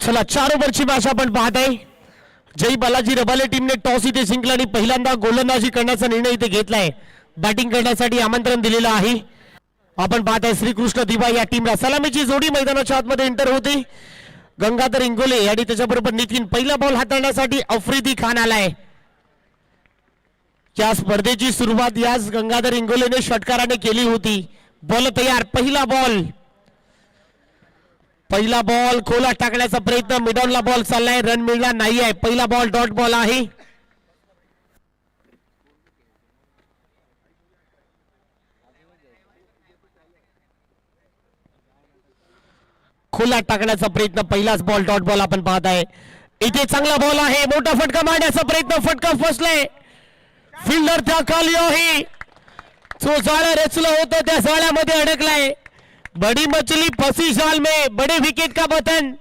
चला 4 ओव्हरची मॅच आपण पाहत आहे. जय बालाजी रबाले टीमने टॉस इथे जिंकला आणि पहिल्यांदा गोलंदाजी करण्याचा निर्णय इथे घेतलाय. बॅटिंग करण्यासाठी आमंत्रण दिलेलं आहे. आपण पाहत आहे श्रीकृष्ण दिवा या टीमला सलामीची जोडी मैदानाच्या आतमध्ये एंटर होते. गंगाधर इंगोले आणि त्याच्याबरोबर नितीन. पहिला बॉल हाताळण्यासाठी आफ्रिदी खान आलाय. या स्पर्धेची सुरुवात याच गंगाधर इंगोलेने षटकाराने केली होती. बॉल तयार. पहिला बॉल खोला टाकण्याचा प्रयत्न. मिडॉनला बॉल चाललाय. रन मिळणार नाही आहे. पहिला बॉल डॉट बॉल आहे. खोला टाकण्याचा प्रयत्न. पहिलाच बॉल डॉट बॉल आपण पाहत आहे. इथे चांगला बॉल आहे. मोठा फटका मारण्याचा प्रयत्न. फटका फसलाय. फिल्डर त्या खाली आहे. जो जाळं रचलं होतं त्या जाळ्यामध्ये अडकलाय. बड़ी मछली फंसी जाल में. बड़े विकेट का पतन.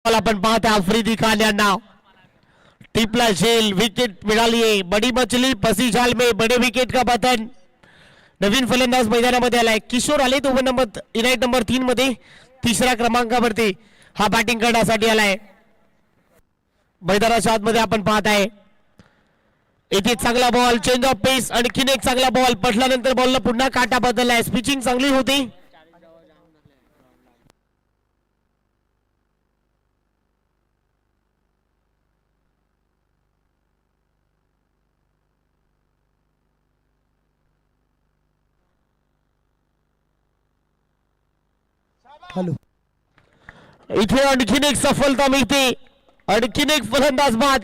आपण पाहत आहे आफ्रिदी खान यांना. टिपला झेल. विकेट मिळाली आहे. बडी मछली फंसी जाल में. बड़े विकेट का पतन. नवीन फलंदाज मैदानामध्ये आलाय. किशोर आले. तो इनाईट नंबर 3 मध्ये 3ऱ्या क्रमांकावरती हा बॅटिंग करण्यासाठी आलाय. मैदानाच्या आतमध्ये आपण पाहत आहे. इथे चांगला बॉल. चेंज ऑफ पेस. आणखीन एक चांगला बॉल. पडल्यानंतर बॉलला पुन्हा काटा बदललाय. पिचिंग चांगली होती. हॅलो. इथे आणखीन एक सफलता मिळते. आणखीन एक फलंदाज बाद.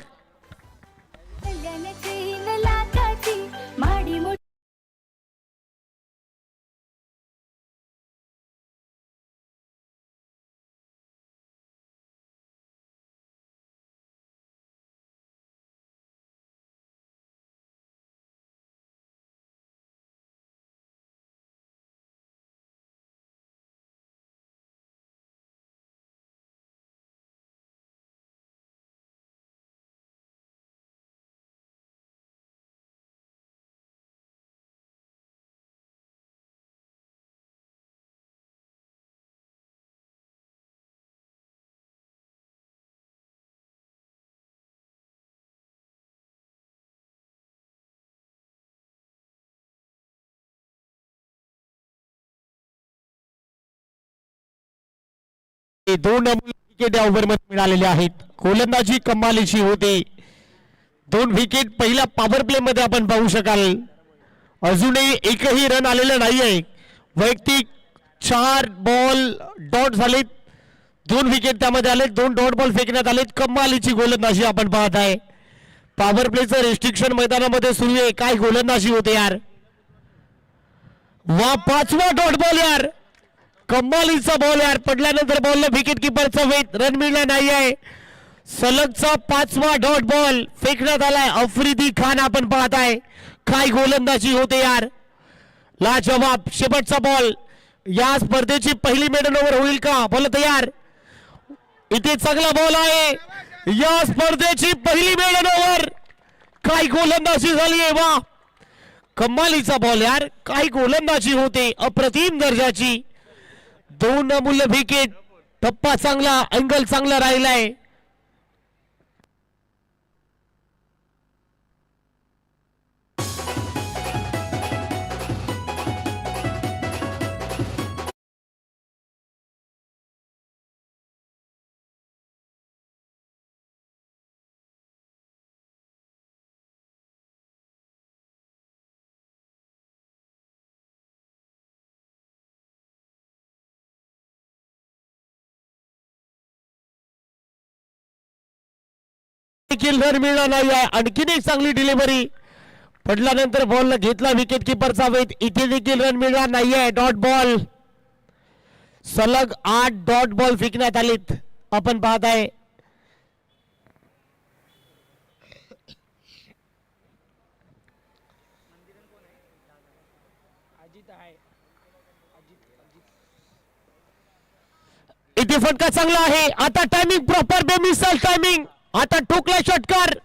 दोन विकेट या ओव्हरमध्ये मिळालेले आहेत. गोलंदाजी कमालीची होती. 2 विकेट पहिल्या पॉवर प्ले मध्ये आपण पाहू शकाल. अजूनही एकही रन आलेला नाहीये. वैयक्तिक 4 बॉल डॉट झालेत. 2 विकेट त्यामध्ये आले. 2 डॉट बॉल फेकण्यात आलेत. कमालीची गोलंदाजी आपण पाहत आहे. पॉवर प्लेचं रिस्ट्रिक्शन मैदानामध्ये सुरू आहे. काय गोलंदाजी होते यार. वा 5वा डॉट बॉल यार. कमालीचा बॉल यार. पडल्यानंतर बॉलला विकेट किपरचा वेट. रन मिळला नाही आहे. सलगचा 5वा डॉट बॉल फेकण्यात आलाय. आफ्रिदी खान आपण पाहत आहे. काय गोलंदाजी होते यार. लाजवाब. शेवटचा बॉल. या स्पर्धेची पहिली मेडल ओव्हर होईल का. बॉल तयार. इथे चांगला बॉल आहे. या स्पर्धेची पहिली मेडल ओव्हर. काय गोलंदाजी झाली आहे. वा कमालीचा बॉल यार. काय गोलंदाजी होते. अप्रतिम दर्जाची. 2 अमूल्य विकेट. टप्पा चांगला. अँगल चांगला राहिलाय. देखील रन मिळणार नाही आहे. आणखीन एक चांगली डिलिव्हरी पडल्यानंतर बॉल घेतला विकेट किपरचा वेध. इथे देखील रन मिळणार नाही आहे. Dot ball. सलग 8 डॉट बॉल फेकण्यात आलीत. आपण पाहत आहे इथे फटका चांगला आहे. आता टायमिंग प्रॉपर बेमिसल टायमिंग. आता ठोकला षटकार.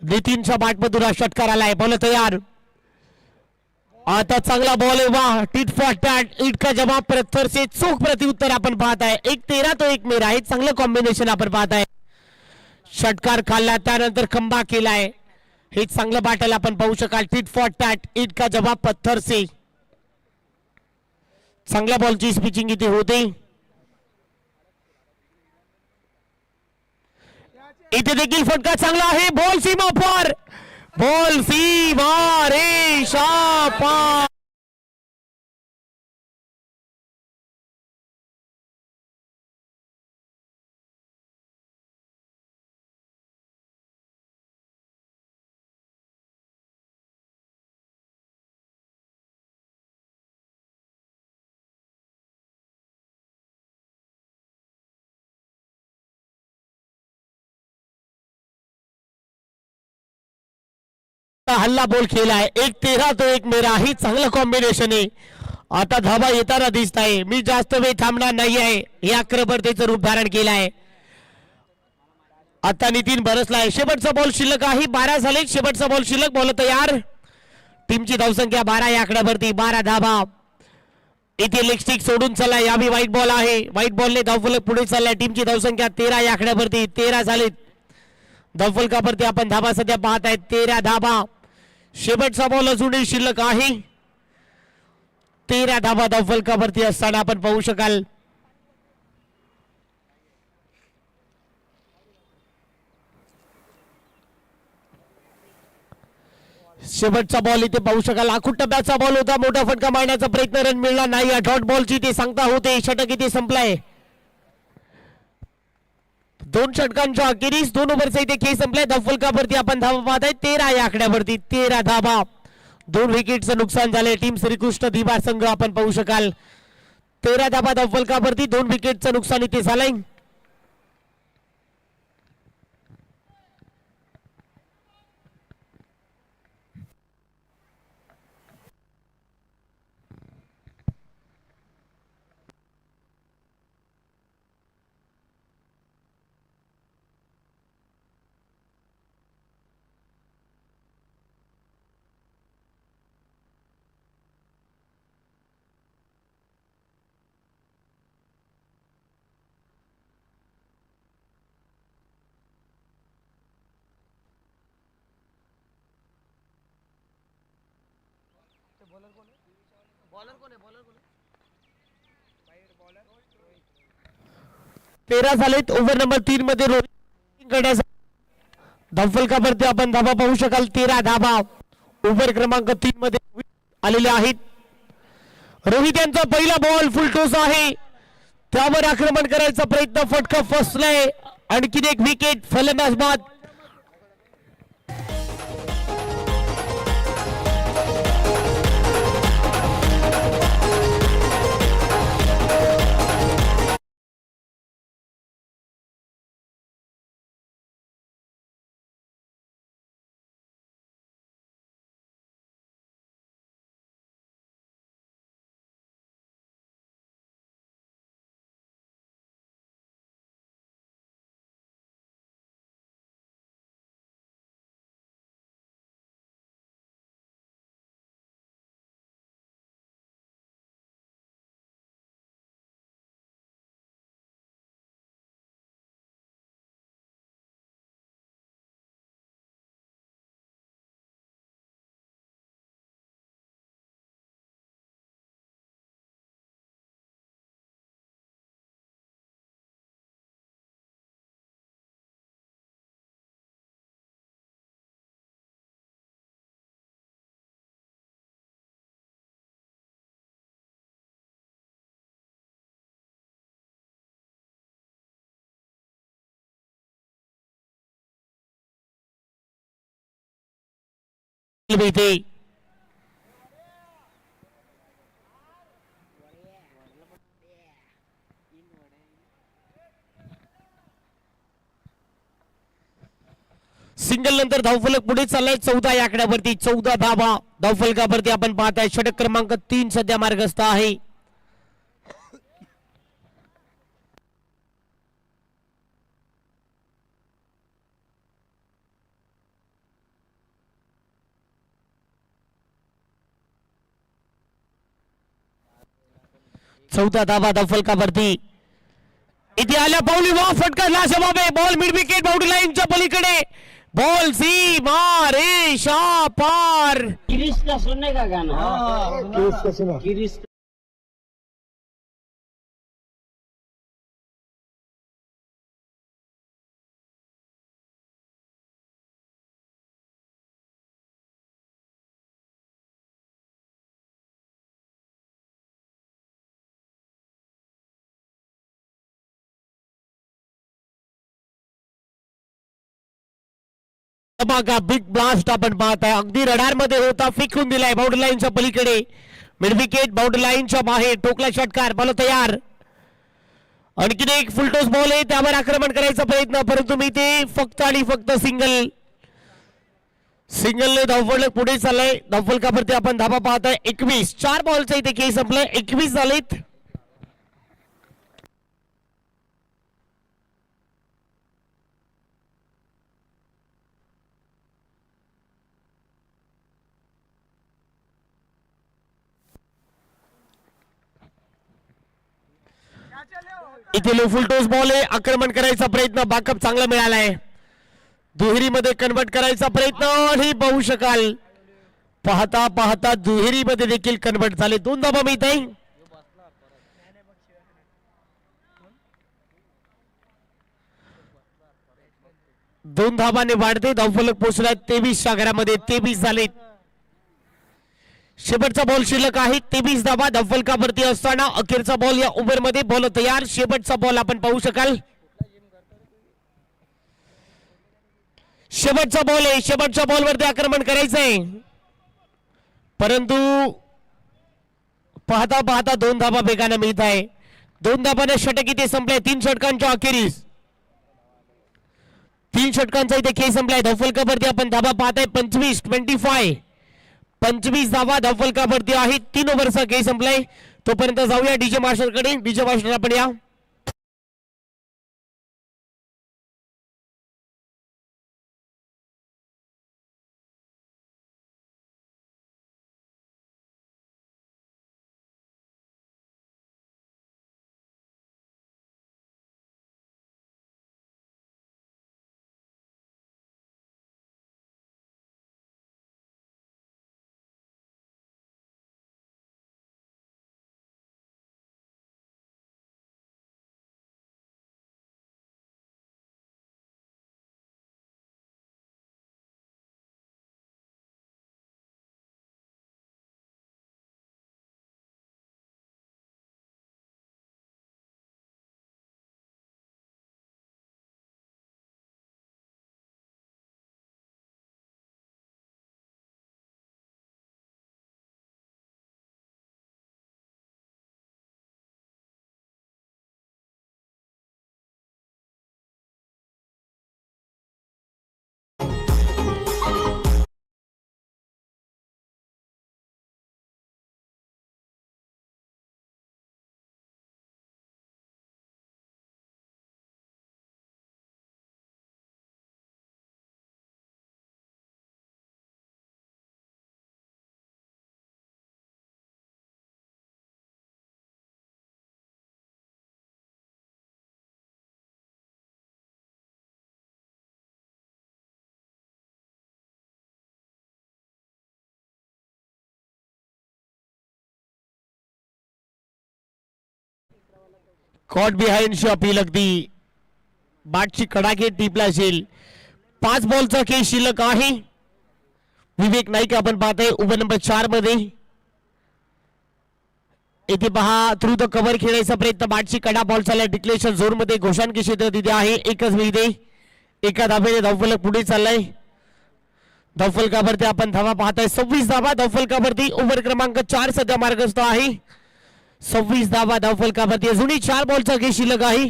नितीनच्या बॅटमधून हा षटकार आलाय. बॉल तयार. आता चांगला बॉल आहे. वा टीट फॉर टॅट. इट का जवाब पत्थर से चोख प्रत्युत्तर आपण पाहत आहे. 1-13 तो 1 मेरा. हे चांगलं कॉम्बिनेशन आपण पाहत आहे. षटकार खाल्ला त्यानंतर खंबा केलाय. हे चांगलं बॅटल आपण पाहू शकाल. Tit for tat. इट का जवाब पत्थर से. चांगल्या बॉलची स्पिचिंग इथे होते. इथे देखील फटका चांगला आहे. बॉल सीमा पार. बॉल सीमा रेषा पार. हल्ला बॉल खेळलाय. 1-13 तो 1 मेरा. ही चांगलं कॉम्बिनेशन आहे. आता धाबा येताना दिसत आहे. मी जास्त वेळ थांबणार नाही आहे. या आक्रमकतेचं रूप धारण केलं आहे. आता नितीन बरसलाय. शेवटचा बॉल शिल्लक आहे. 12 झाले. शेवटचा बॉल शिल्लक. बॉल तयार. टीमची धावसंख्या 12 या आकड्यावरती. 12 धाबा. इथे लेग स्टिक सोडून चालला. यावी व्हाईट बॉल आहे. व्हाईट बॉलने धावफलक पुढे चाललाय. टीमची धावसंख्या 13 या आकड्यावरती. 13 झालीत. धावफलकावरती आपण धाबा सध्या पाहत आहेत. 13 धाबा. शेवटचा बॉल अजूनही शिल्लक आहे. 13 धाबा धावफलकावरती असताना आपण पाहू शकाल. शेवटचा बॉल इथे पाहू शकाल. आखूट टप्प्याचा बॉल होता. मोठा फटका मारण्याचा प्रयत्न. रन मिळणार नाही. डॉट बॉलची ते सांगता होते. षटक इथे संपलाय. 2 षटकांच्या अखेरीस 2 ओव्हरचा इथे खेळ संपलाय. धावफलकावरती आपण धावा पाहत आहे. 13 या आकड्यावरती. 13 धाबा. 2 विकेटचं नुकसान झालंय. टीम श्रीकृष्ण दिवार संघ आपण पाहू शकाल. 13 धाबा धावफलकावरती. 2 विकेटचं नुकसान इथे झालंय. तेरा झालेत. ओव्हर नंबर 3 मध्ये रोहित धावफलकावरती आपण धाबा पाहू शकाल. 13 धाबा ओव्हर क्रमांक 3 मध्ये आलेले आहेत. रोहित यांचा पहिला बॉल फुल टॉस आहे. त्यावर आक्रमण करायचा प्रयत्न. फटका फसलाय. आणखीन एक विकेट फलंदाज बाद. मिळते. सिंगल नंतर धावफलक पुढे चाललाय 14 या आकड्यावरती. 14 धावा धावफलकावरती आपण पाहताय. षटक क्रमांक 3 सध्या मार्गस्थ आहे. चौथा धावा धावफलकावरती. इथे आल्या पावली वा फटका लाजवाब आहे. बॉल मिड विकेट बाउंड्री लाईनच्या पलीकडे. बॉल सीमा रेषा पार. गिरीश का सुनने का गाना. गिरीश का सुना. गिरीश धमाका बिग ब्लास्ट आपण पाहताय. अगदी रडार मध्ये होता. फेकून दिलाय बाउंड्री लाईनच्या पलीकडे. मिड विकेट बाउंड्री लाईनच्या बाहेर. टोकला षटकार. बॉल तयार. आणखीन एक फुलटॉस बॉल आहे. त्यावर आक्रमण करायचा प्रयत्न, परंतु मी ते फक्त आणि फक्त सिंगल सिंगलने धावफलक पुढे चाललंय. धावफलकावरती आपण धाबा पाहताय 21. 4 बॉलचा इथे खेळ संपलाय. 21 झालेत. इथे लो फुलटॉस बॉल आहे. आक्रमण करायचा प्रयत्न. बॅकअप चांगला मिळालाय. दुहेरीमध्ये कन्वर्ट करायचा प्रयत्न आणि पाहू शकाल पाहता पाहता दुहेरीमध्ये देखील कन्वर्ट झाले. 2 धाबा मिळत आहे. दोन धाबाने वाढते. धावफलक पोहोचलाय 23 च्या घरामध्ये. 23 झाले. शेवटचा बॉल शिल्लक आहे. 23 धाबा धावफलकावरती असताना अखेरचा बॉल या ओव्हर मध्ये. बॉल तयार. शेवटचा बॉल आपण पाहू शकाल. शेवटचा बॉल आहे. शेवटच्या बॉलवरती आक्रमण करायचंय, परंतु पाहता पाहता 2 धाबा वेगाने मिळत आहे. 2 धाबाने षटक इथे संपले. 3 षटकांच्या अखेरीस 3 षटकांचा इथे खेळ संपलाय. धावफलकावरती आपण धाबा पाहताय 25 25 धावा धावफलकावरती आहे. 3 ओव्हरचा खेळ संपलाय. तोपर्यंत जाऊया डीजे मास्टरकडे. डीजे मास्टर आपण या. कॉट बिहाइंड ची अपील. अगदी बॅटची कडाके टिपला असेल. 5 बॉलचा खेळ शिल्लक आहे. विवेक नाईक आपण पाहतोय ओव्हर नंबर 4 मध्ये. इथे पहा थ्रू द कव्हर खेळायचा प्रयत्न. बॅटची कडा बॉल चालला डिक्लेरेशन झोन मध्ये. घोषाणकी क्षेत्र तिथे आहे. एकच मिळते. एका धाब्याने धावफलक पुढे चाललाय. धावफलकावरती आपण धावा पाहताय 26 धावा धावफलकावरती. ओव्हर क्रमांक 4 सध्या मार्गस्थ आहे. 26 धावा धावफलकावरती. अजूनही 4 बॉलचा खेळ शिल्लक आहे.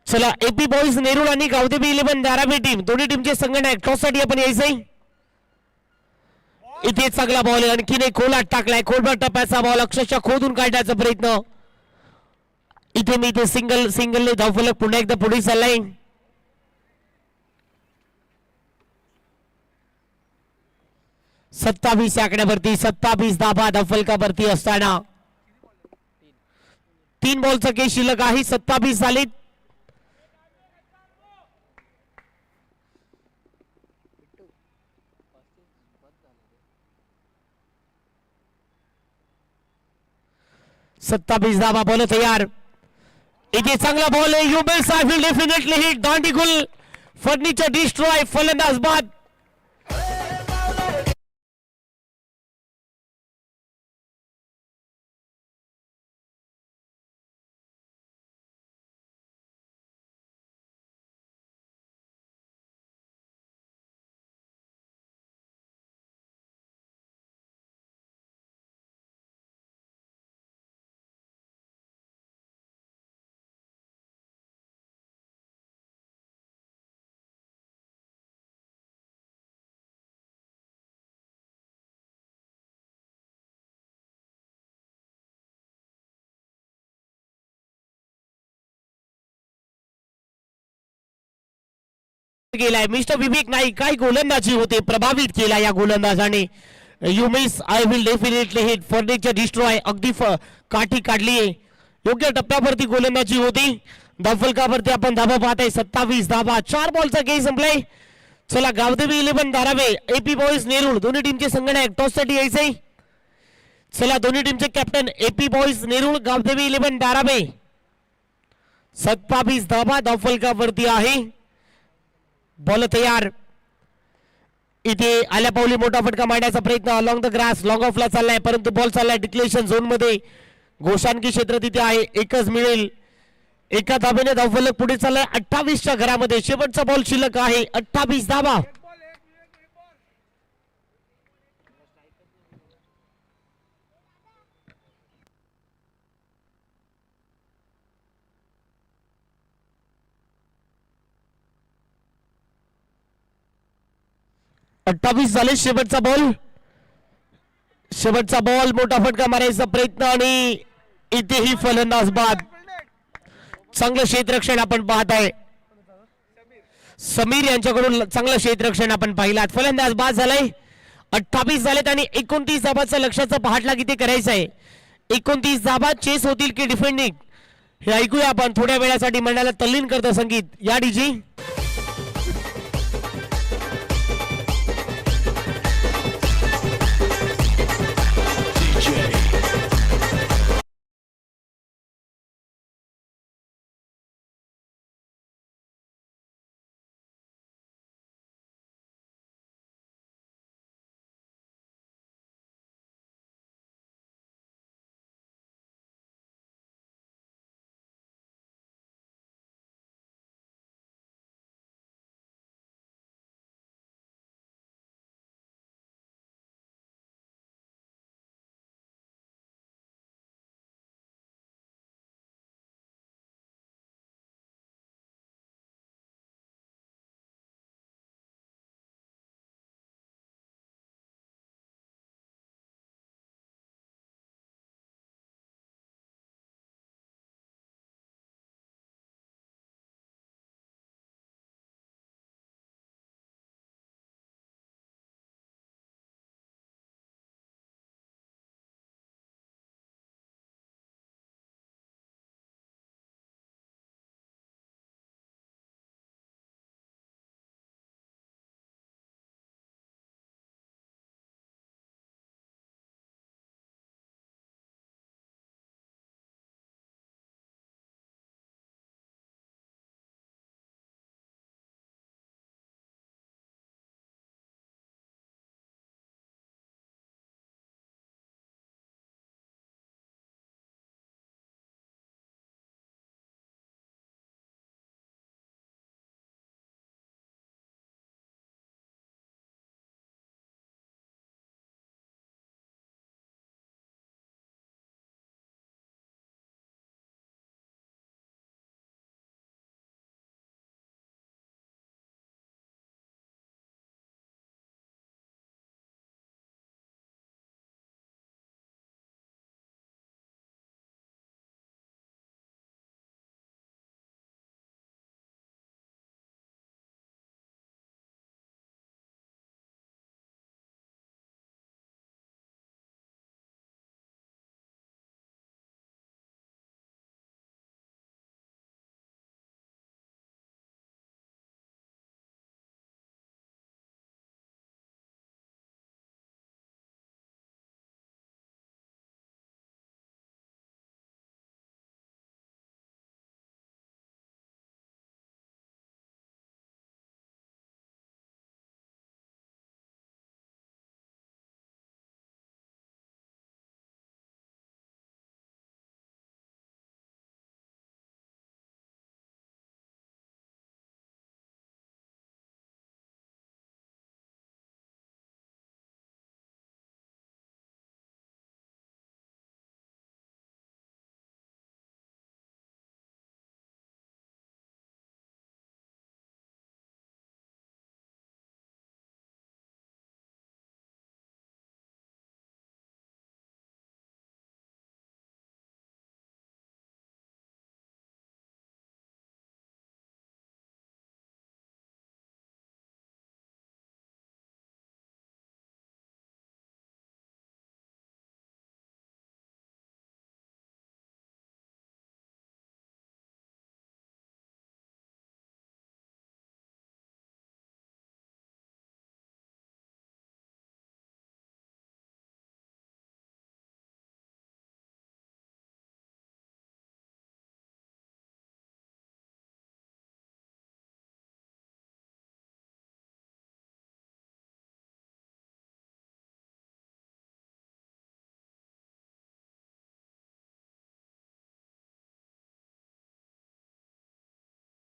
चला एपी बॉईज नेरूळ आणि गावदेवी 11 धारावी टीम दोन्ही टीमचे संघटक टॉस साठी आपण यायचंय. इथे चांगला बॉल आहे. आणखीन एक खोलाट टाकलाय. खोलबट टप्प्याचा बॉल अक्षरशः खोदून काढण्याचा प्रयत्न. इथे मी इथे सिंगलने धावफलक पुन्हा एकदा पुढे चाललाय. सत्तावीस आकड्यावरती 27 धावा धावफलकावरती असताना 3 बॉलचा खेळ शिल्लक आहे. 27 झाले. सत्तावीस धावा बॉल तयार. इथे चांगला बॉल आहे. युबेस आय विल डेफिनेटली हिट दांडीगुल फर्निचर डिस्ट्रॉय फलंदाज बाद. गेलाय मिस्टर विवेक नाईक. काय गोलंदाजी होते प्रभावित केला या गोलंदाजाने. You miss I will definitely hit furniture destroy अगदी काठी काढली. योग्य टप्प्यावरती गोलंदाजी होती. धावफलकावरती आपण धावा पाहताय 27 धावा. 4 बॉलचा खेळ संपलाय. चला गावदेवी 11 धारावे एपी बॉईज नेरूळ दोन्ही टीमचे संघटक टॉस साठी यायचे. चला दोन्ही टीमचे captain AP boys Nerul Gavdevi 11 Dharave. 27 धावा धावफलकावरती आहे. बॉल तयार. इथे आल्या पावली मोठा फटका मारण्याचा प्रयत्न अलॉंग द ग्रास लॉंग ऑफला चाललाय परंतु बॉल चाललाय डिक्लेरेशन झोन मध्ये. घोषाणकी क्षेत्र तिथे आहे. एकच मिळेल. एका धावेने धावफलक पुढे चाललाय 28च्या घरामध्ये. शेवटचा बॉल शिल्लक आहे. 28 धावा. अठ्ठावीस झाले. शेवटचा बॉल मोठा फटका मारायचा प्रयत्न आणि इथेही फलंदाज बाद. चांगलं क्षेत्ररक्षण आपण पाहताय. समीर यांच्याकडून चांगलं क्षेत्ररक्षण आपण पाहिलात. फलंदाज बाद झालाय. 28 झालेत आणि 29 धाबाचा लक्षाचा पहाटलाग इथे करायचा आहे. 29 धाबा चेस होतील की डिफेंडिंग हे ऐकूया आपण थोड्या वेळासाठी. मंडळाला तल्लीन करतं संगीत या डीजी.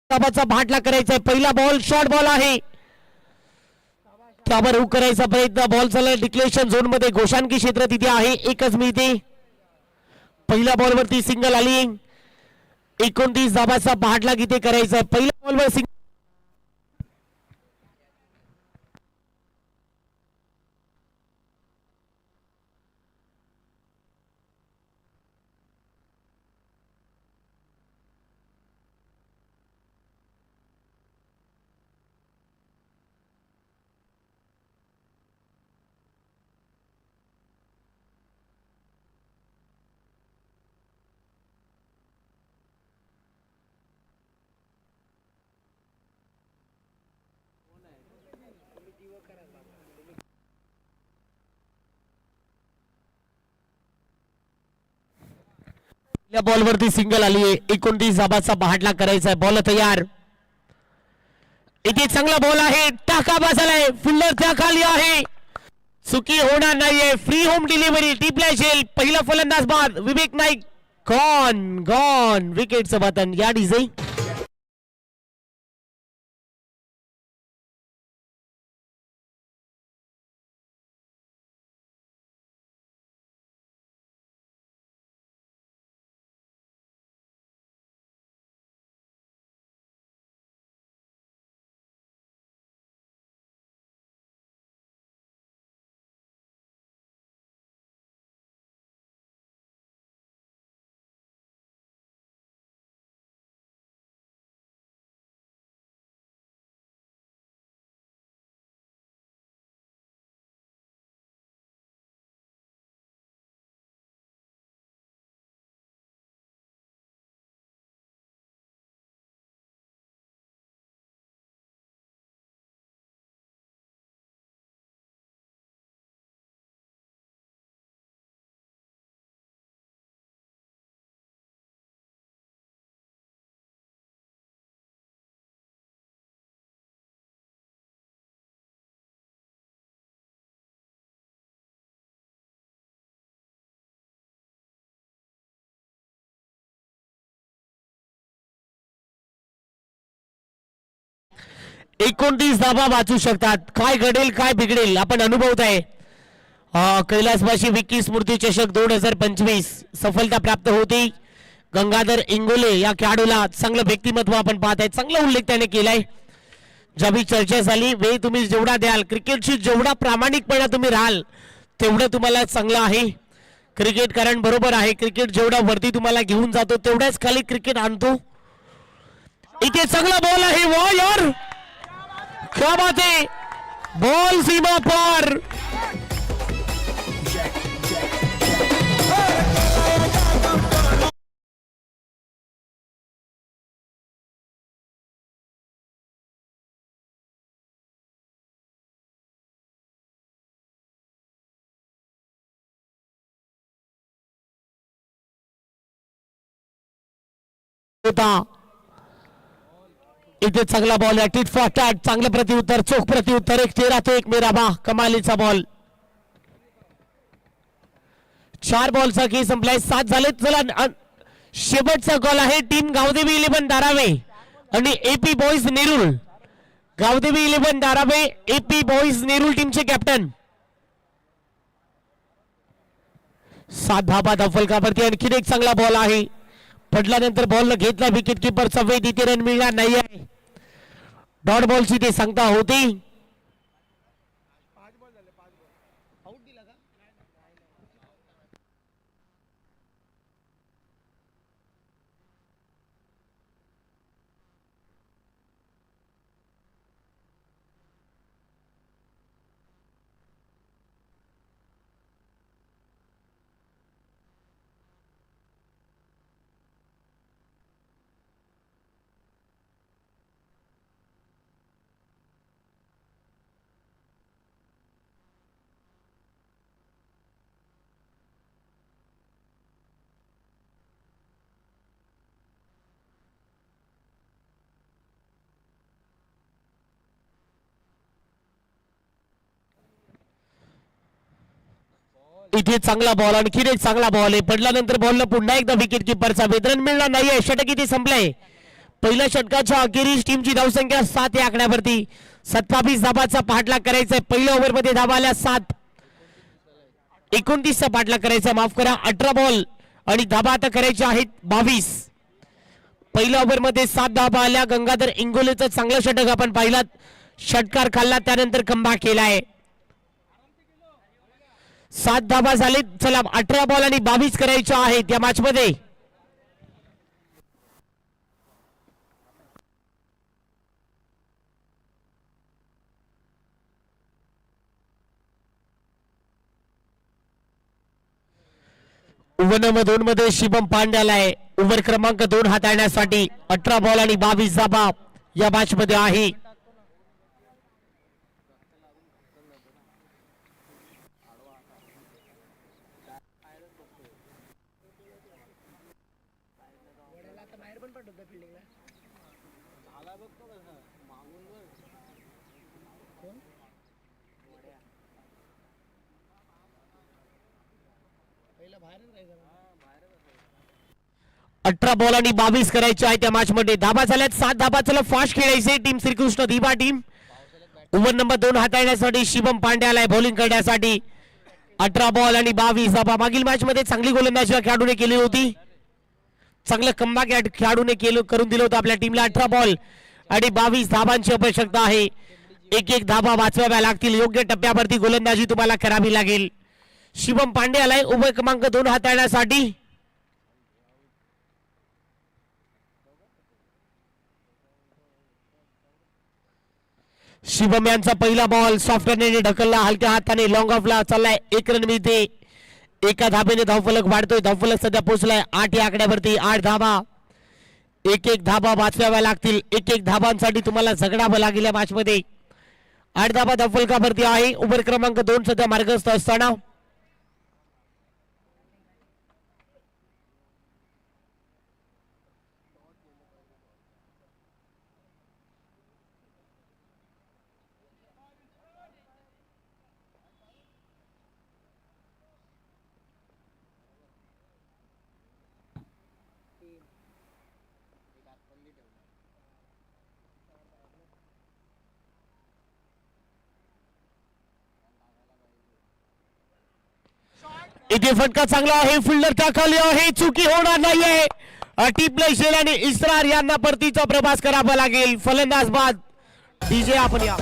धाबाचा भाटला करायचा आहे. पहिला बॉल शॉर्ट बॉल आहे, त्यावर हुक करायचा प्रयत्न. बॉल चालला डिक्लेरेशन झोन मध्ये, गोशांकी क्षेत्र तिथे आहे, एकच मिळते. पहिल्या बॉलवरती सिंगल आली. 29 धाबाचा भाटला इथे करायचा आहे. पहिल्या बॉलवर सिंगल. या बॉलवरती सिंगल आली आहे. 29 धाबाचा भाटला करायचा आहे. बॉल तयार. इथे चांगला बॉल आहे, टाका बसलाय, फिल्डर त्या खाली आहे, चुकी होणार नाहीये. फ्री होम डिलिव्हरी टिपल्या शेल. पहिला फलंदाज बाद विवेक नाईक. गॉन गॉन विकेटचं बटन या डिझाई. एकोणतीस धाबा वाचू शकतात. काय घडेल काय बिघडेल आपण अनुभवत आहे. कैलासवासी विकी स्मृती चषक 2025 सफलता प्राप्त होती. गंगाधर इंगोले या खेळाडूला चांगलं व्यक्तिमत्व आपण पाहत आहे, चांगला उल्लेख त्याने केलाय. ज्यावेळी चर्चा झाली, वेळ तुम्ही जेवढा द्याल, क्रिकेटशी जेवढा प्रामाणिकपणा तुम्ही राहाल तेवढं तुम्हाला चांगलं आहे. क्रिकेट कारण बरोबर आहे, क्रिकेट जेवढा वरती तुम्हाला घेऊन जातो तेवढ्याच खाली क्रिकेट आणतो. इथे चांगला बॉल आहे. वा यार, क्या बात है, बॉल सीमा पार. इथे चांगला बॉल आहे, टिट फॉर टॅट, चांगलं प्रतिउत्तर, चोख प्रतिउत्तर. 1-13 मेराबा, कमालीचा बॉल. 4 बॉलचा खेळ संपलाय, 7 झाले. चला शेवटचा कॉल आहे. टीम गावदेवी 11 धारावे आणि AP boys Nerul. Gavdevi 11 Dharave, AP boys Nerul टीमचे कॅप्टन. 7 धाबा फलकावरती. आणखीन एक चांगला बॉल आहे, पडल्यानंतर बॉल घेतला विकेट किपरचा वेध. इथे रन मिळणार नाही आहे. डॉट बॉलची ते सांगता होती. इथे चांगला बॉल, आणखीन एक चांगला बॉल आहे, पडल्यानंतर बॉलला पुन्हा एकदा विकेट किपरचा वेध. रन मिळणार नाहीये, षटक इथे संपलंय. पहिल्या षटकाच्या अखेरीस टीमची धावसंख्या 7 या आकड्यावरती. 27 धाबाचा पाठलाग करायचा आहे. पहिल्या ओव्हरमध्ये धाबा आल्या 7. 29चा पाठलाग करायचा, माफ करा. 18 बॉल आणि धाबा आता करायचे आहेत 22. पहिल्या ओव्हरमध्ये 7 धाबा आल्या. गंगाधर इंगोलेचं चांगलं षटक आपण पाहिलात. षटकार खाल्ला, त्यानंतर कमबॅक केलाय. 7 धाबा झाले. चला 18 बॉल आणि 22 करायच्या आहेत या मॅच मध्ये. ओव्हर नंबर 2 मध्ये शिवम पांड्याला आहे. ओव्हर क्रमांक 2 हाताळण्यासाठी 18 बॉल आणि 22 धाबा या मॅच मध्ये आहे. अठरा बॉल आणि 22 करायचे आहे त्या मॅच मध्ये. धाबा झाल्यात 7 धाबा. चला फास्ट खेळायचे. टीम श्रीकृष्ण दिवा टीम. ओव्हर नंबर 2 हाताळण्यासाठी शिवम पांड्याला बॉलिंग करण्यासाठी 18 बॉल आणि 22 धाबा. मागील मॅच मध्ये चांगली गोलंदाजी खेळाडूने केली होती. चांगलं कमबॅक खेळाडूने करून दिलं होतं आपल्या टीमला. 18 बॉल आणि 22 धाबांची आवश्यकता आहे. एक धाबा वाचवाव्या लागतील. योग्य टप्प्यावरती गोलंदाजी तुम्हाला करावी लागेल. शिवम पांड्याला ओव्हर क्रमांक 2 हाताळण्यासाठी शिवम यांचा पहिला बॉल सॉफ्टवेअरने ढकलला. हलक्या हाताने लॉंग ऑफला चाललाय. 1 रन मिळते. एका धाब्याने धावफलक वाढतोय. धावफलक सध्या पोहोचलाय 8 या आकड्यावरती. 8 धाबा. एक धाबा वाचवाव्या लागतील. एक धाबांसाठी तुम्हाला झगडावं लागेल या मॅच मध्ये. 8 धाबा धावफलकावरती आहे. ओव्हर क्रमांक 2 सध्या मार्गस्थ असताना इथे फटका चांगला आहे. फिल्डर टाकली आहे. चुकी होणार नाहीये. टीपले शेल आणि इस्रार यांना परतीचा प्रवास करावा लागेल. फलंदाज बाद. डीजे आपण या.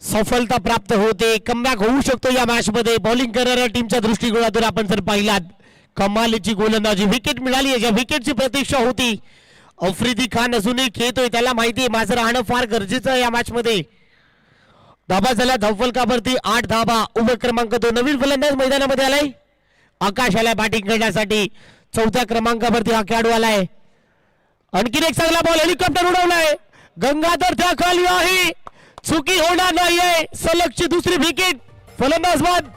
सफलता प्राप्त होते. कमबॅक होऊ शकतो या मॅच मध्ये. बॉलिंग करणाऱ्या टीमच्या दृष्टिकोनातून आपण जर पाहिलात, कमालीची गोलंदाजी. विकेट मिळाली आहे. ज्या विकेटची प्रतीक्षा होती. आफ्रिदी खान अजूनही खेळतोय. त्याला माहिती आहे माझं राहणं फार गरजेचं आहे या मॅच मध्ये. धाबा झाल्या धावफलकावरती 8 धाबा. ओव्हर क्रमांक 2. नवीन फलंदाज मैदानामध्ये आलाय. आकाश आलाय बॅटिंग करण्यासाठी. 4थ्या क्रमांकावरती हा खेळाडू आलाय. आणखीन एक चांगला बॉल. हेलिकॉप्टर उडवलाय. गंगाधर त्या खाली आहे. चुकी होणार नाहीये. सलगची दुसरी विकेट. फलंदाज बाद.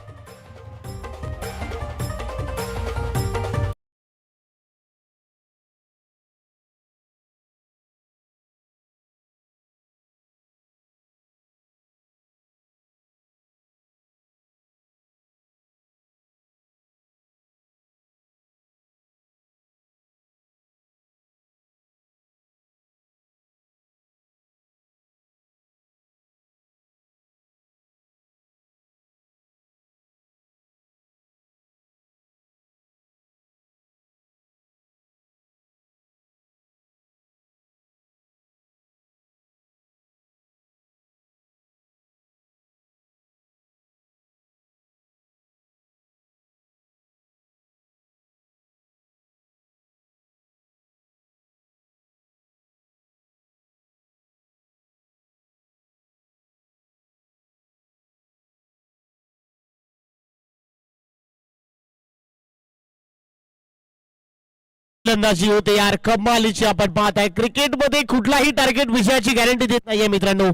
गोलंदाजी होते यार, कमालीची आपण पाहत आहे. क्रिकेटमध्ये कुठलाही टार्गेट विजयाची गॅरंटी देत नाहीये मित्रांनो.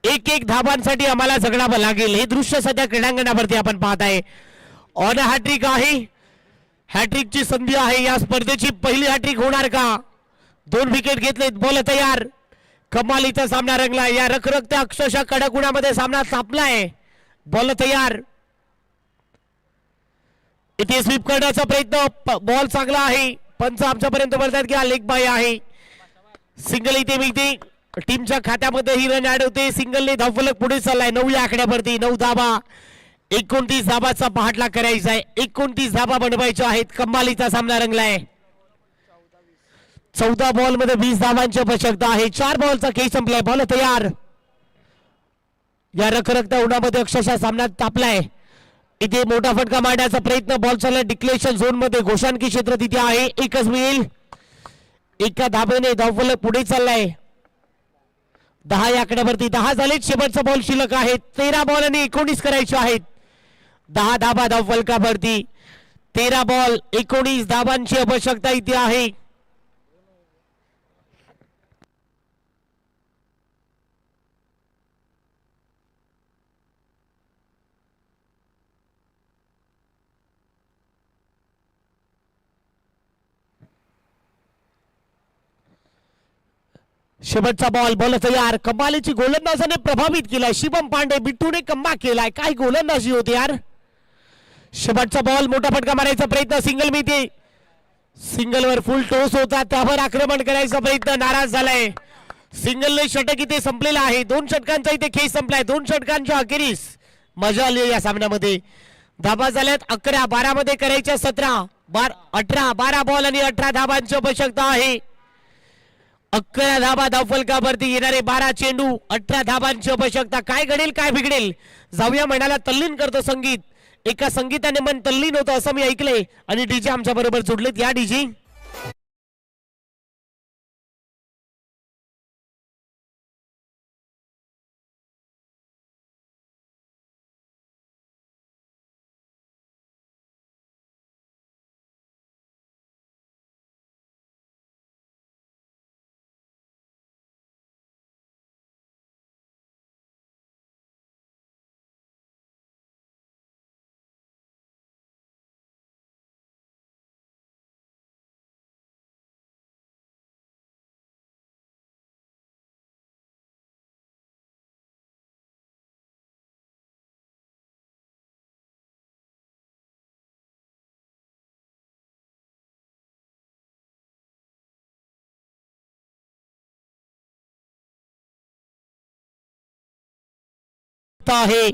एक एक धाबांसाठी आम्हाला जगडावं लागेल. हे दृश्य सध्या क्रीडांगणावरती आपण पाहत आहे. ऑन हॅट्रिक आहे, हॅट्रिकची संधी आहे. या स्पर्धेची पहिली हॅट्रिक होणार का? 2 विकेट घेतलेत, बॉल तयार. कमालीचा सामना रंगला. या रखरखत्या अक्षरशः कडक उन्हामध्ये सामना तापलाय. बॉल तयार. इथे स्वीप करण्याचा प्रयत्न, बॉल चांगला आहे. पंच आमच्यापर्यंत बोलतात की हा लेग बाय आहे. सिंगल इथे मिळते, टीमच्या खात्यामध्ये ही रन ऍड होते. सिंगलने धावफलक पुढे चाललाय 9 या आकड्यावरती. 9 धाबा, 29 धाबाचा पाठलाग करायचा आहे. 29 धाबा बनवायच्या आहेत. कमालीचा सामना रंगलाय. 14 बॉल मध्ये 20 धावांची आवश्यकता आहे. 4 बॉलचा खेळ संपलाय. बॉल तयार. या रखरखत्या उन्हामध्ये अक्षरशः सामना तापलाय. इथे मोठा फटका मारण्याचा प्रयत्न, बॉल चाललाय डिक्लेरेशन झोन मध्ये. घोषाणकी क्षेत्र तिथे आहे. एकच मिळेल. एका धाब्याने धावफलक पुढे चाललाय. 10 या आकड्यावरती 10 झाले. शेवटचा बॉल शिल्लक आहे. 13 बॉल आणि 19 करायचे आहेत. 10 धाबा धावफलकावरती. 13 बॉल 19 धाबांची आवश्यकता इथे आहे. शेवटचा बॉल, बॉल तयार. कमालीची गोलंदाजाने प्रभावित केलाय. शिवम पांडे, बिट्टूने कम्बॅक केलाय. काय गोलंदाजी होती यार. शेवटचा बॉल, मोठा फटका मारायचा प्रयत्न, सिंगल मिळते. सिंगलवर फुल टोस होता, त्यावर आक्रमण करायचा प्रयत्न, नाराज झालाय. सिंगलने षटक इथे संपलेला आहे. 2 षटकांचा इथे खेळ संपलाय. 2 षटकांच्या अखेरीस मजा आली या सामन्यामध्ये. धाबा झाल्यात 11. 12 मध्ये करायच्या 17, 18. 12 बॉल आणि 18 धाबांची आवश्यकता आहे. 11 धाबा धावफलकावरती येणारे 12 चेंडू, 18 धाबांची आवश्यकता. काय घडेल काय बिघडेल, जाऊया म्हणाला तल्लीन करतो संगीत. एका संगीताने मन तल्लीन होतं असं मी ऐकलंय. आणि डीजे आमच्या बरोबर जोडलेत. या डीजे आहे.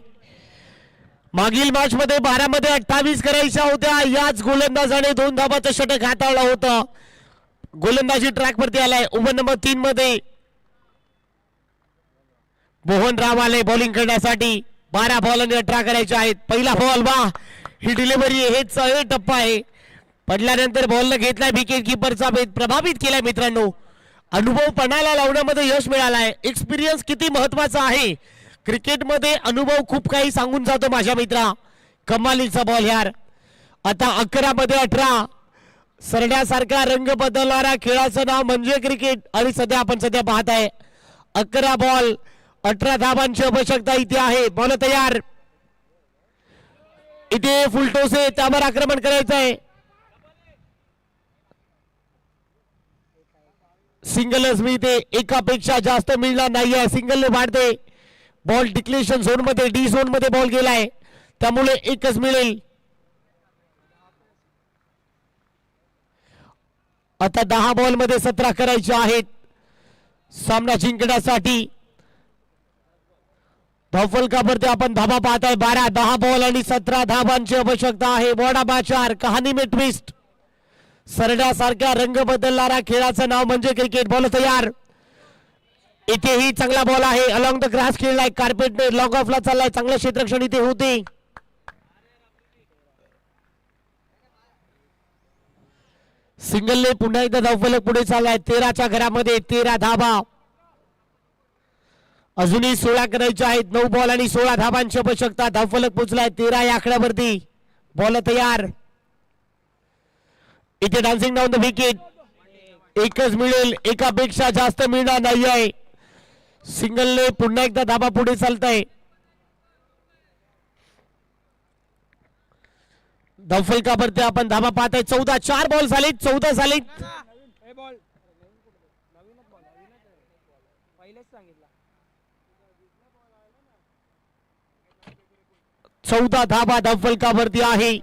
मागील मॅच मध्ये 12 मध्ये 28 करायच्या होत्या. याच गोलंदाजाने 2 धाबाचं षटक हाताळलं होतं. गोलंदाजी ट्रॅक वरती आलाय. ओव्हर नंबर 3 मध्ये मोहन राव आले बॉलिंग करण्यासाठी. 12 बॉल आणि 18 करायचे आहेत. पहिला बॉल, वा ही डिलिव्हरी, हेच टप्पा आहे. पडल्यानंतर बॉलनं घेतलाय विकेट किपरचा भेद, प्रभावित केलाय मित्रांनो. अनुभव पणाला लावण्यामध्ये यश मिळालाय. एक्सपिरियन्स किती महत्वाचा आहे क्रिकेटमध्ये. अनुभव खूप काही सांगून जातो माझ्या मित्रा. कमालीचा बॉल यार. आता 11 मध्ये 18. सरण्यासारखा रंग बदलणारा खेळाचं नाव म्हणजे क्रिकेट. आणि सध्या आपण पाहत आहे 11 बॉल 18 धाबांची आवश्यकता इथे आहे. बॉल तयार. इथे फुलटोस आहे, त्यावर आक्रमण करायचं आहे. सिंगलच मिळते, एकापेक्षा जास्त मिळणार नाहीये. सिंगलने वाढते. बॉल डिक्लेरेशन झोन मध्ये, डी झोन मध्ये बॉल गेलाय, त्यामुळे एकच मिळेल. आता 10 बॉल मध्ये 17 करायचे आहेत सामना जिंकण्यासाठी. धावफलकावरती आपण धाबा पाहताय 12. 10 बॉल आणि 17 धाबांची आवश्यकता आहे. वॉडा बाचार, कहाणी में ट्विस्ट. सरण्यासारख्या रंग बदलणारा खेळाचं नाव म्हणजे क्रिकेट. बॉल तयार. इथेही चांगला बॉल आहे. अलॉंग द ग्रास खेळलाय. कार्पेट लॉग ऑफला चाललाय. चांगलं क्षेत्ररक्षण इथे होते. सिंगलने पुन्हा एकदा धावफलक पुढे चाललाय. 13च्या घरामध्ये 13 धाबा. अजूनही 16 करायचे आहेत. 9 बॉल आणि 16 धाबांची आवश्यकता. धावफलक पोहोचलाय 13 या आकड्यावरती. बॉल तयार. इथे डान्सिंग डाऊन द विकेट. एकच मिळेल, एकापेक्षा जास्त मिळणार नाही आहे. सिंगलने पुन्हा एकदा धाबा पुढे चालतंय. धावफलकावरती आपण धाबा पाहताय. 14 4 बॉल झाले, 14 झाले. 14 धाबा धावफलकावरती आहे.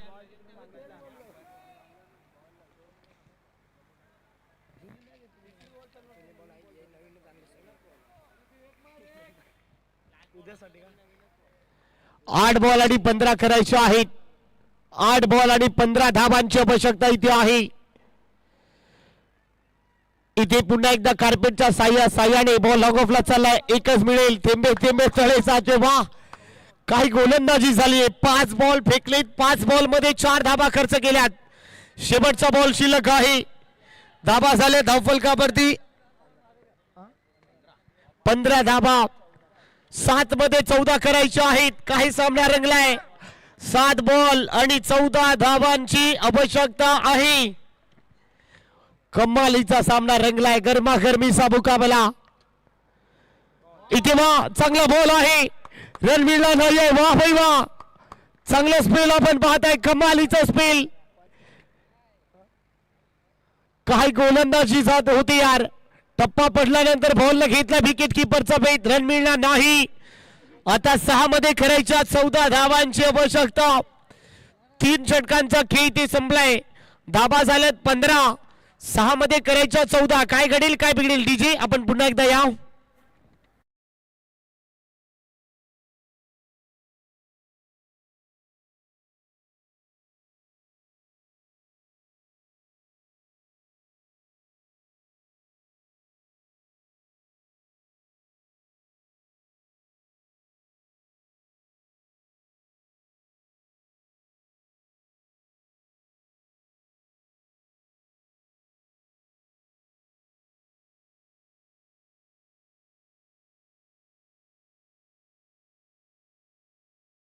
आठ बॉल आणि 15 करायचे आहेत. 8 बॉल आणि 15 धाबांची आवश्यकता इथे आहे. इथे पुन्हा एकदा कार्पेटच्या साह्याने बॉल लॉग ऑफला चाललाय. एकच मिळेल, थेंबे थेंबे तळे साचे. वा, काही गोलंदाजी झाली आहे. 5 बॉल फेकलेत, 5 बॉल मध्ये 4 धाबा खर्च केल्यात. शेवटचा बॉल शिल्लक आहे. धाबा झाले धावफलकावरती 15 धाबा. 7 मध्ये 14 करायचे आहेत. काही सामना रंगलाय. 7 बॉल आणि 14 धाबांची आवश्यकता आहे. कमालीचा सामना रंगलाय. गरमागरमीचा मुकाबला. इथे वा, चांगला बॉल आहे. रन मिळला नाहीये. वा भाई वा, चांगला स्पेल आपण पाहताय. कमालीचा स्पेल. काही गोलंदाजी जात होती यार. टप्पा पडल्यानंतर बॉलला घेतला विकेट किपरचा भेद. रन मिळणार नाही. आता 6 मध्ये करायच्या 14 धावांची आवश्यकता. 3 षटकांचा खेळ ते संपलाय. धाबा झाल्यात 15. 6 मध्ये करायच्या 14. काय घडेल, काय बिघडेल. डीजे आपण पुन्हा एकदा या.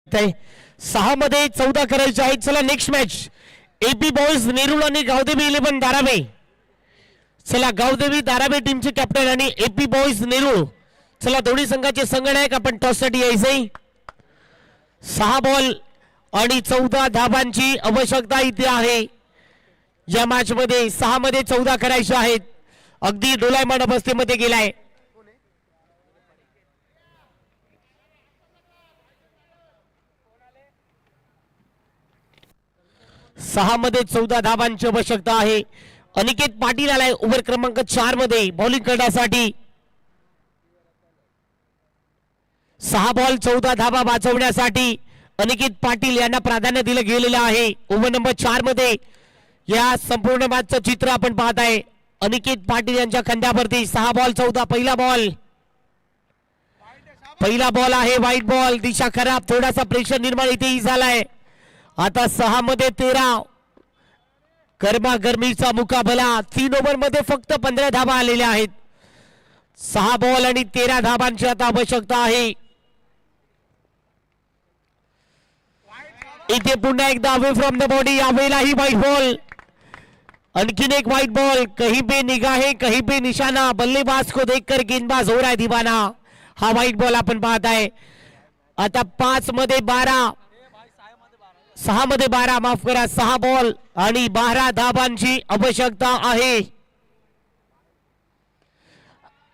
ते 6 मध्ये 14 करायचे आहेत. चला next match. AP boys Nerul आणि गावदेवी 11 धारावे. चला गावदेवी धारावे टीमचे कॅप्टन आणि एपी बॉयज नेरुळ. चला दोन्ही संघाचे संघनायक आपण टॉस साठी यायचे. 6 बॉल आणि 14 धाबांची आवश्यकता इथे आहे. या मॅच मध्ये 6 मध्ये 14 करायचे आहेत. अगदी डोलायमान अवस्थेमध्ये गेलाय. 6 मध्ये 14 धाबांची आवश्यकता आहे. अनिकेत पाटील आलाय ओव्हर क्रमांक 4 मध्ये बॉलिंग करण्यासाठी. 6 बॉल 14 धाबा वाचवण्यासाठी अनिकेत पाटील यांना प्राधान्य दिलं गेलेलं आहे. ओव्हर नंबर 4 मध्ये या संपूर्ण मॅचचं चित्र आपण पाहताय. अनिकेत पाटील यांच्या खांद्यावरती 6 बॉल 14. पहिला बॉल आहे वाईट बॉल. दिशा खराब. थोडासा प्रेशर निर्माण इथेही झालाय. आता 6 मध्ये 13. गरमागरमीचा मुकाबला. 3 ओव्हर मध्ये फक्त 15 धाबा आलेल्या आहेत. 6 बॉल आणि 13 धाबांची आता आवश्यकता आहे. इथे पुन्हा एकदा अवे फ्रॉम द बॉडी. यावेळेलाही व्हाईट बॉल. आणखीन एक व्हाईट बॉल. कहीं पे निगाहे कहीं पे निशाना. बल्लेबाज को देखकर गेंदबाज हो रहा है दीवाना. हा व्हाईट बॉल आपण पाहताय. आता 5 मध्ये 12. 6 मध्ये 12 माफ करा. 6 बॉल आणि 12 धाबांची आवश्यकता आहे.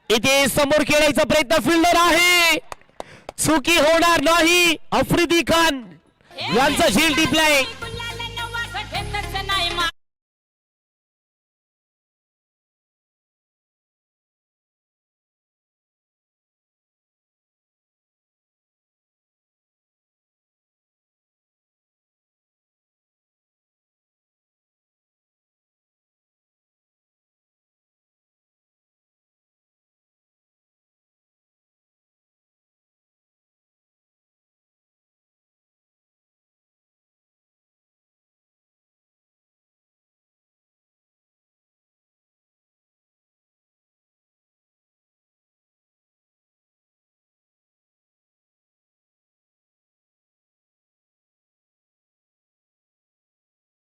इथे समोर खेळायचा प्रयत्न फिल्डर आहे. चुकी होणार नाही. आफ्रिदी खान यांचा झेल टिपलाय.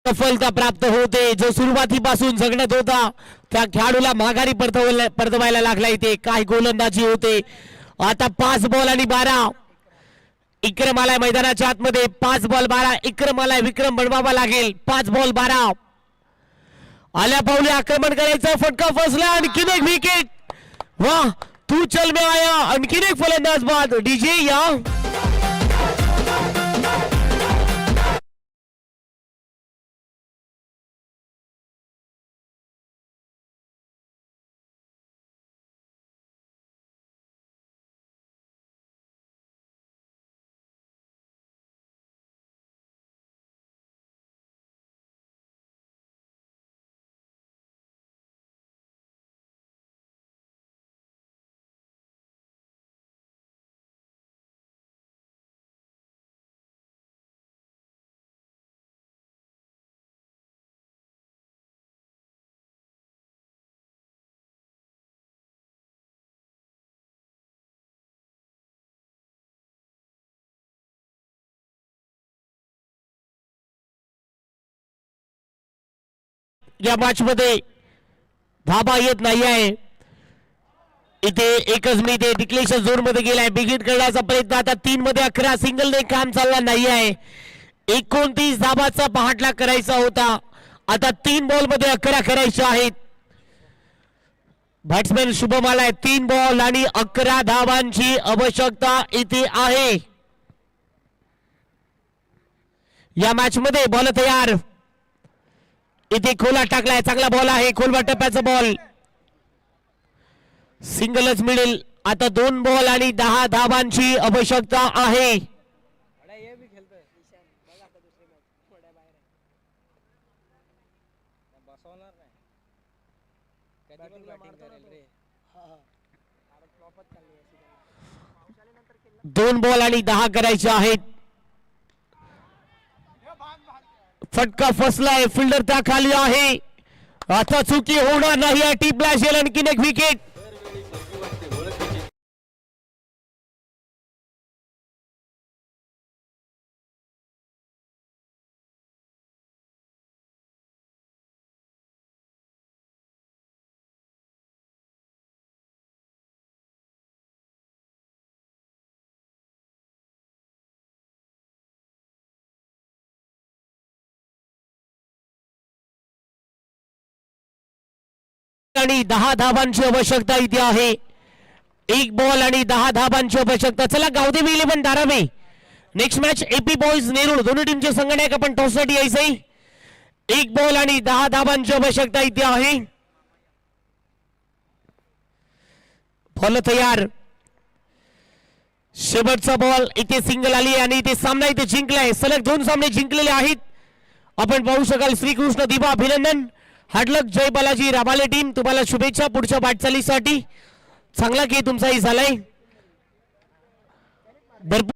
सफलता प्राप्त होते. जो सुरुवातीपासून जगण्यात होता त्या खेळाडूला माघारी परतवायला लागला. इथे काय गोलंदाजी होते. आता 5 बॉल आणि 12 इक्रम आलाय मैदानाच्या आतमध्ये. 5 बॉल 12 इक्रम आलाय. विक्रम बनवावा लागेल. 5 बॉल 12 आल्या पावली आक्रमण करायचं. फटका फसला. आणखीन एक विकेट. वाह तू चल में आया. आणखीन एक फलंदाज बाद. डीजे या या मॅच मध्ये धाबा येत नाही आहे. इथे एकच मी ते डिक्लेरेशन झोन मध्ये गेलाय. बिगिट करण्याचा प्रयत्न. आता 3 मध्ये 11 सिंगलने काम चालला नाही आहे. 29 धाबाचा पहाटला करायचा होता. आता 3 बॉल मध्ये 11 करायचे आहेत. बॅट्समॅन शुभम आलाय. 3 बॉल आणि 11 धावांची आवश्यकता इथे आहे. या मॅच मध्ये बॉल तयार. इथे खोला टाकलाय. चांगला बॉल आहे. खोलवा टप्प्याचा बॉल. सिंगलच मिळेल. आता 2 बॉल आणि 10 धावांची आवश्यकता आहे. दोन बॉल आणि 10 करायचे आहेत. फटका फसलाय. फिल्डर त्या खाली आहे. आता चुकी होणार नाही. टी ब्लॅश येईल. आणखीन एक विकेट. आणि 10 धावांची आवश्यकता इथे आहे. 1 बॉल आणि 10 धावांची आवश्यकता. चला Gavdevi 11 Dharavi. Next match AP boys Nerul दोन्ही टीमचे संघटक आपण टॉससाठी यायचंय. 1 बॉल आणि 10 धावांची आवश्यकता इथे आहे. बॉल तयार. शेवटचा बॉल. इथे सिंगल आली आणि इथे सामना इथे जिंकलाय. सलग 2 सामने जिंकलेले आहेत. आपण पाहू शकाल. श्रीकृष्ण दिबा अभिनंदन. हार्डलक जय बालाजी राबाले टीम. तुम्हाला शुभेच्छा पुढच्या वाटचालीसाठी. चांगला खेळ तुमचाही झालाय. भरपूर